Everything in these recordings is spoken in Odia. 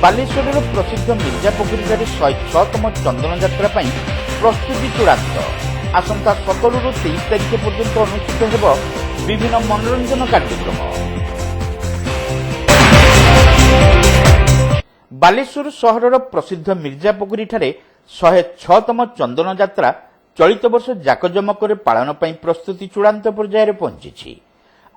ବାଲେଶ୍ୱରର ପ୍ରସିଦ୍ଧ ମିର୍ଜାପୋଖରୀଠାରେ 106ତମ ଚନ୍ଦନ ଯାତ୍ରା ପାଇଁ ପ୍ରସ୍ତୁତି ଚୂଡ଼ାନ୍ତ। ଆସନ୍ତା 17ରୁ 23 ତାରିଖ ପର୍ଯ୍ୟନ୍ତ ଅନୁଷ୍ଠିତ ହେବ ବିଭିନ୍ନ ମନୋରଞ୍ଜନ କାର୍ଯ୍ୟକ୍ରମ। ବାଲେଶ୍ୱର ସହରର ପ୍ରସିଦ୍ଧ ମିର୍ଜାପୋଖରୀଠାରେ 106ତମ ଚନ୍ଦନ ଯାତ୍ରା ଚଳିତ ବର୍ଷ ଜାକଜମକରେ ପାଳନ ପାଇଁ ପ୍ରସ୍ତୁତି ଚୂଡ଼ାନ୍ତ ପର୍ଯ୍ୟାୟରେ ପହଞ୍ଚିଛି।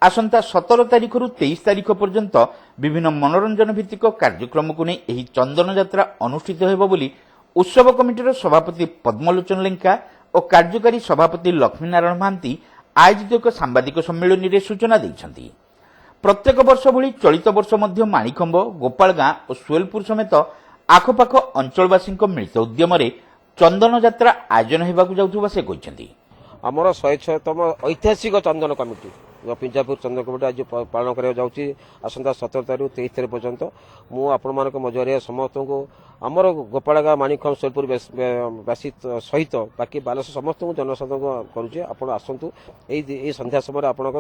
ଆସନ୍ତା 17 ତାରିଖରୁ 23 ତାରିଖ ପର୍ଯ୍ୟନ୍ତ ବିଭିନ୍ନ ମନୋରଞ୍ଜନ ଭିତ୍ତିକ କାର୍ଯ୍ୟକ୍ରମକୁ ନେଇ ଏହି ଚନ୍ଦନ ଯାତ୍ରା ଅନୁଷ୍ଠିତ ହେବ ବୋଲି ଉତ୍ସବ କମିଟିର ସଭାପତି ପଦ୍ମଲୋଚନ ଲେଙ୍କା ଓ କାର୍ଯ୍ୟକାରୀ ସଭାପତି ଲକ୍ଷ୍ମୀନାରାୟଣ ମହାନ୍ତି ଆୟୋଜିତ ଏକ ସାମ୍ବାଦିକ ସମ୍ମିଳନୀରେ ସୂଚନା ଦେଇଛନ୍ତି। ପ୍ରତ୍ୟେକ ବର୍ଷ ଭଳି ଚଳିତ ବର୍ଷ ମଧ୍ୟ ମାଣିଖମ୍ବ, ଗୋପାଳଗାଁ ଓ ସୁଏଲପୁର ସମେତ ଆଖପାଖ ଅଞ୍ଚଳବାସୀଙ୍କ ମିଳିତ ଉଦ୍ୟମରେ ଚନ୍ଦନ ଯାତ୍ରା ଆୟୋଜନ ହେବାକୁ ଯାଉଥିବା ସେ କହିଛନ୍ତି। ଆମର 106ତମ ଐତିହାସିକ ଚନ୍ଦନ କମିଟି ପିଞ୍ଜାପୁର ଚନ୍ଦନ କମିଟି ଆଜି ପାଳନ କରିବାକୁ ଯାଉଛି ଆସନ୍ତା 17 ତାରିଖରୁ 23 ତାରିଖ ପର୍ଯ୍ୟନ୍ତ। ମୁଁ ଆପଣମାନଙ୍କ ମଧ୍ୟରେ ସମସ୍ତଙ୍କୁ ଆମର ଗୋପାଳଗାଁ, ମାଣିଖମ୍ବ, ସୋଲପୁର ବାସୀ ସହିତ ବାକି ବାଲେଶ୍ୱର ସମସ୍ତଙ୍କୁ ଜନସାଧାରଣ କରୁଛି, ଆପଣ ଆସନ୍ତୁ। ଏଇ ସନ୍ଧ୍ୟା ସମୟରେ ଆପଣଙ୍କ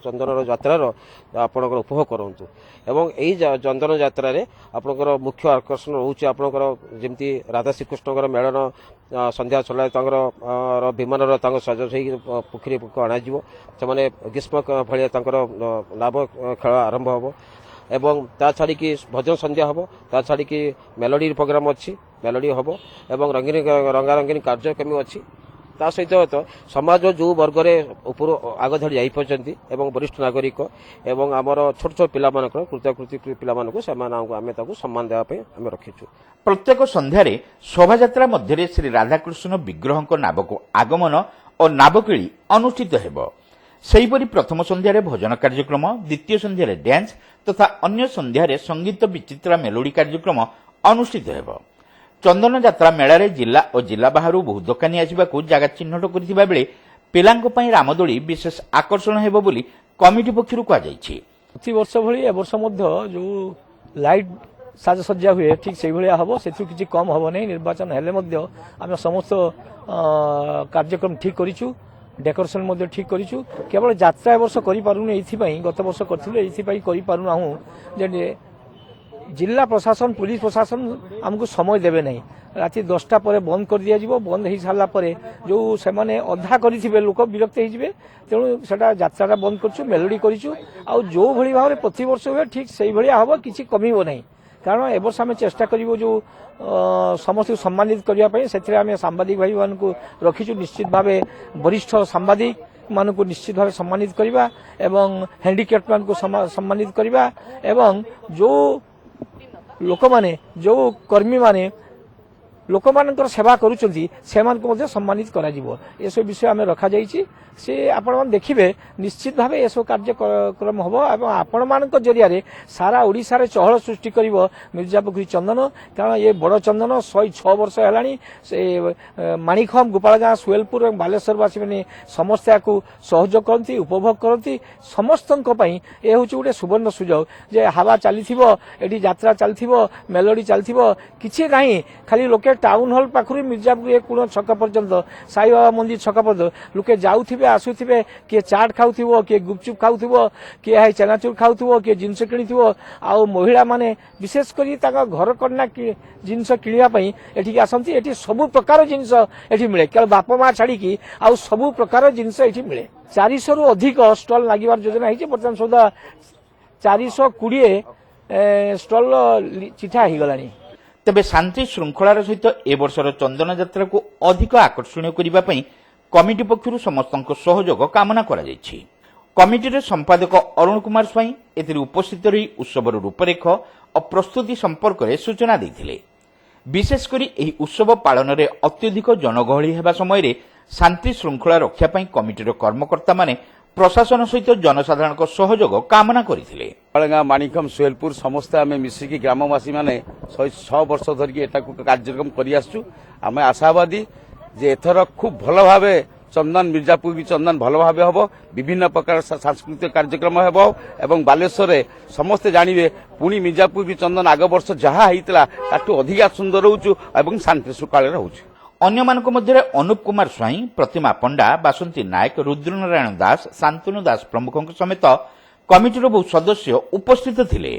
ଚନ୍ଦନର ଯାତ୍ରାର ଆପଣଙ୍କର ଉପଭୋଗ କରନ୍ତୁ ଏବଂ ଏହି ଚନ୍ଦନ ଯାତ୍ରାରେ ଆପଣଙ୍କର ମୁଖ୍ୟ ଆକର୍ଷଣ ରହୁଛି ଆପଣଙ୍କର ଯେମିତି ରାଧା ଶ୍ରୀକୃଷ୍ଣଙ୍କର ମେଳନ ସନ୍ଧ୍ୟା ଛଡ଼ା ତାଙ୍କର ବିମାନର ତାଙ୍କ ସଜ ହେଇ ପୋଖରୀକୁ ଅଣାଯିବ। ସେମାନେ ଗ୍ରୀଷ୍ମ ଭଳିଆ ତାଙ୍କର ଲାଭ ଖେଳ ଆରମ୍ଭ ହେବ ଏବଂ ତା ଛାଡ଼ିକି ଭଜନ ସନ୍ଧ୍ୟା ହେବ, ତା ଛାଡ଼ିକି ମେଲୋଡି ପ୍ରୋଗ୍ରାମ ଅଛି, ମେଲୋଡି ହେବ ଏବଂ ରଙ୍ଗାରଙ୍ଗୀନ କାର୍ଯ୍ୟକ୍ରମ ଅଛି। ତା ସହିତ ସମାଜ ଯେଉଁ ବର୍ଗରେ ଉପରୁ ଆଗ ଧାଡ଼ି ଯାଇପାରୁଛନ୍ତି ଏବଂ ବରିଷ୍ଠ ନାଗରିକ ଏବଂ ଆମର ଛୋଟ ଛୋଟ ପିଲାମାନଙ୍କର କୃତ୍ୟାକୃତି ପିଲାମାନଙ୍କୁ ସେମାନଙ୍କୁ ଆମେ ତାକୁ ସମ୍ମାନ ଦେବା ପାଇଁ ଆମେ ରଖିଛୁ। ପ୍ରତ୍ୟେକ ସନ୍ଧ୍ୟାରେ ଶୋଭାଯାତ୍ରା ମଧ୍ୟରେ ଶ୍ରୀ ରାଧାକୃଷ୍ଣ ବିଗ୍ରହଙ୍କ ନାବକୁ ଆଗମନ ଓ ନାବକିଳି ଅନୁଷ୍ଠିତ ହେବ। ସେହିପରି ପ୍ରଥମ ସନ୍ଧ୍ୟାରେ ଭଜନ କାର୍ଯ୍ୟକ୍ରମ, ଦ୍ୱିତୀୟ ସନ୍ଧ୍ୟାରେ ଡ୍ୟାନ୍ସ ତଥା ଅନ୍ୟ ସନ୍ଧ୍ୟାରେ ସଙ୍ଗୀତ ବିଚିତ୍ରା ମେଲୋଡି କାର୍ଯ୍ୟକ୍ରମ ଅନୁଷ୍ଠିତ ହେବ। ଚନ୍ଦନ ଯାତ୍ରା ମେଳାରେ ଜିଲ୍ଲା ଓ ଜିଲ୍ଲା ବାହାରୁ ବହୁ ଦୋକାନୀ ଆସିବାକୁ ଜାଗା ଚିହ୍ନଟ କରିଥିବା ବେଳେ ପିଲାଙ୍କ ପାଇଁ ରାମଦୋଳି ବିଶେଷ ଆକର୍ଷଣ ହେବ ବୋଲି କମିଟି ପକ୍ଷରୁ କୁହାଯାଇଛି। ପ୍ରତିବର୍ଷ ଭଳି ଏ ବର୍ଷ ମଧ୍ୟ ଯେଉଁ ଲାଇଟ୍ ସାଜସଜ୍ଜା ହୁଏ ଠିକ୍ ସେଇଭଳିଆ ହେବ, ସେଥିରୁ କିଛି କମ୍ ହେବ ନାହିଁ। ନିର୍ବାଚନ ହେଲେ ମଧ୍ୟ ଆମେ ସମସ୍ତ କାର୍ଯ୍ୟକ୍ରମ ଠିକ୍ କରିଛୁ, ଡେକୋରେସନ୍ ମଧ୍ୟ ଠିକ୍ କରିଛୁ। କେବଳ ଯାତ୍ରା ଏ ବର୍ଷ କରିପାରୁନୁ ଏଇଥିପାଇଁ, ଗତ ବର୍ଷ କରିଥିଲୁ ଏଇଥିପାଇଁ କରିପାରୁନାହୁଁ ଯେ ଜିଲ୍ଲା ପ୍ରଶାସନ, ପୁଲିସ ପ୍ରଶାସନ ଆମକୁ ସମୟ ଦେବେ ନାହିଁ। ରାତି 10ଟା ପରେ ବନ୍ଦ କରିଦିଆଯିବ। ବନ୍ଦ ହେଇସାରିଲା ପରେ ଯେଉଁ ସେମାନେ ଅଧା କରିଥିବେ ଲୋକ ବିରକ୍ତ ହେଇଯିବେ, ତେଣୁ ସେଟା ଯାତ୍ରାଟା ବନ୍ଦ କରିଛୁ, ମେଲୋଡି କରିଛୁ। ଆଉ ଯେଉଁଭଳି ଭାବରେ ପ୍ରତିବର୍ଷ ହୁଏ ଠିକ୍ ସେଇଭଳିଆ ହେବ, କିଛି କମିବ ନାହିଁ। କାରଣ ଏ ବର୍ଷ ଆମେ ଚେଷ୍ଟା କରିବୁ ଯେଉଁ ସମସ୍ତଙ୍କୁ ସମ୍ମାନିତ କରିବା ପାଇଁ, ସେଥିରେ ଆମେ ସାମ୍ବାଦିକ ଭାଇମାନଙ୍କୁ ରଖିଛୁ। ନିଶ୍ଚିତ ଭାବେ ବରିଷ୍ଠ ସାମ୍ବାଦିକ ମାନଙ୍କୁ ନିଶ୍ଚିତ ଭାବେ ସମ୍ମାନିତ କରିବା ଏବଂ ହ୍ୟାଣ୍ଡିକ୍ୟାପ୍ଟ ମାନଙ୍କୁ ସମ୍ମାନିତ କରିବା ଏବଂ ଯେଉଁ ଲୋକମାନେ, ଯେଉଁ କର୍ମୀମାନେ ଲୋକମାନଙ୍କର ସେବା କରୁଛନ୍ତି ସେମାନଙ୍କୁ ମଧ୍ୟ ସମ୍ମାନିତ କରାଯିବ। ଏସବୁ ବିଷୟ ଆମେ ରଖାଯାଇଛି। ସେ ଆପଣମାନେ ଦେଖିବେ ନିଶ୍ଚିତ ଭାବେ ଏସବୁ କାର୍ଯ୍ୟକ୍ରମ ହେବ ଏବଂ ଆପଣମାନଙ୍କ ଜରିଆରେ ସାରା ଓଡ଼ିଶାରେ ଚହଳ ସୃଷ୍ଟି କରିବ ମିର୍ଜାପୋଖରୀ ଚନ୍ଦନ। କାରଣ ଏ ବଡ଼ ଚନ୍ଦନ 106 ବର୍ଷ ହେଲାଣି। ସେ ମାଣିଖମ୍ବ, ଗୋପାଳଗାଁ, ସୁଏଲପୁର ଏବଂ ବାଲେଶ୍ୱରବାସୀମାନେ ସମସ୍ତେ ଏହାକୁ ସହଯୋଗ କରନ୍ତି, ଉପଭୋଗ କରନ୍ତି। ସମସ୍ତଙ୍କ ପାଇଁ ଏ ହେଉଛି ଗୋଟେ ସୁବର୍ଣ୍ଣ ସୁଯୋଗ ଯେ ହାବା ଚାଲିଥିବ, ଏଠି ଯାତ୍ରା ଚାଲିଥିବ, ମେଲୋଡି ଚାଲିଥିବ, କିଛି ନାହିଁ। ଖାଲି ଲୋକେ ଟାଉନ ହଲ୍ ପାଖରୁ ମିର୍ଜାପୁର କୋଣ ଛକ ପର୍ଯ୍ୟନ୍ତ, ସାଇବାବା ମନ୍ଦିର ଛକ ପର୍ଯ୍ୟନ୍ତ ଲୋକେ ଯାଉଥିବେ ଆସୁଥିବେ। କିଏ ଚାଟ୍ ଖାଉଥିବ, କିଏ ଗୁପଚୁପ୍ ଖାଉଥିବ, କିଏ ଚେନାଚୁର ଖାଉଥିବ, କିଏ ଜିନିଷ କିଣିଥିବ। ଆଉ ମହିଳାମାନେ ବିଶେଷ କରି ତାଙ୍କ ଘର କନ୍ୟା ଜିନିଷ କିଣିବା ପାଇଁ ଏଠିକି ଆସନ୍ତି। ଏଠି ସବୁ ପ୍ରକାର ଜିନିଷ ଏଠି ମିଳେ, କେବଳ ବାପା ମା ଛାଡ଼ିକି ଆଉ ସବୁ ପ୍ରକାର ଜିନିଷ ଏଠି ମିଳେ। 400ରୁ ଅଧିକ ଷ୍ଟଲ୍ ଲାଗିବାର ଯୋଜନା ହେଇଛି। ବର୍ତ୍ତମାନ ସୁଦ୍ଧା 420 ଷ୍ଟଲ୍ ଚିଠା ହେଇଗଲାଣି। ତେବେ ଶାନ୍ତି ଶୃଙ୍ଖଳାର ସହିତ ଏ ବର୍ଷର ଚନ୍ଦନ ଯାତ୍ରାକୁ ଅଧିକ ଆକର୍ଷଣୀୟ କରିବା ପାଇଁ କମିଟି ପକ୍ଷରୁ ସମସ୍ତଙ୍କ ସହଯୋଗ କାମନା କରାଯାଇଛି। କମିଟିର ସମ୍ପାଦକ ଅରୁଣ କୁମାର ସ୍ୱାଇଁ ଏଥିରେ ଉପସ୍ଥିତ ରହି ଉତ୍ସବର ରୂପରେଖ ଓ ପ୍ରସ୍ତୁତି ସମ୍ପର୍କରେ ସୂଚନା ଦେଇଥିଲେ। ବିଶେଷ କରି ଏହି ଉତ୍ସବ ପାଳନରେ ଅତ୍ୟଧିକ ଜନଗହଳି ହେବା ସମୟରେ ଶାନ୍ତି ଶୃଙ୍ଖଳା ରକ୍ଷା ପାଇଁ କମିଟିର କର୍ମକର୍ତ୍ତାମାନେ ପ୍ରଶାସନ ସହିତ ଜନସାଧାରଣଙ୍କ ସହଯୋଗ କାମନା କରିଥିଲେ। ଗୋପାଳଗାଁ, ମାଣିଖମ୍ବ, ସୁଏଲପୁର ସମସ୍ତେ ଆମେ ମିଶିକି ଗ୍ରାମବାସୀ ମାନେ 106 ବର୍ଷ ଧରିକି ଏଟାକୁ କାର୍ଯ୍ୟକ୍ରମ କରି ଆସୁଛୁ। ଆମେ ଆଶାବାଦୀ ଯେ ଏଥର ଖୁବ ଭଲ ଭାବେ ଚନ୍ଦନ ମିର୍ଜାପୁର ଚନ୍ଦନ ଭଲ ଭାବେ ହେବ। ବିଭିନ୍ନ ପ୍ରକାର ସାଂସ୍କୃତିକ କାର୍ଯ୍ୟକ୍ରମ ହେବ ଏବଂ ବାଲେଶ୍ୱରରେ ସମସ୍ତେ ଜାଣିବେ ପୁଣି ମିର୍ଜାପୁର ଚନ୍ଦନ ଆଗ ବର୍ଷ ଯାହା ହେଇଥିଲା ତାଠୁ ଅଧିକା ସୁନ୍ଦର ରହୁଛୁ ଏବଂ ଶାନ୍ତି ଶୃଙ୍ଖଳାରେ ରହୁଛୁ। ଅନ୍ୟମାନଙ୍କ ମଧ୍ୟରେ ଅନୁପ କୁମାର ସ୍ୱାଇଁ, ପ୍ରତିମା ପଣ୍ଡା, ବାସନ୍ତୀ ନାୟକ, ରୁଦ୍ରନାରାୟଣ ଦାସ, ଶାନ୍ତନୁ ଦାସ ପ୍ରମୁଖଙ୍କ ସମେତ କମିଟିର ବହୁ ସଦସ୍ୟ ଉପସ୍ଥିତ ଥିଲେ।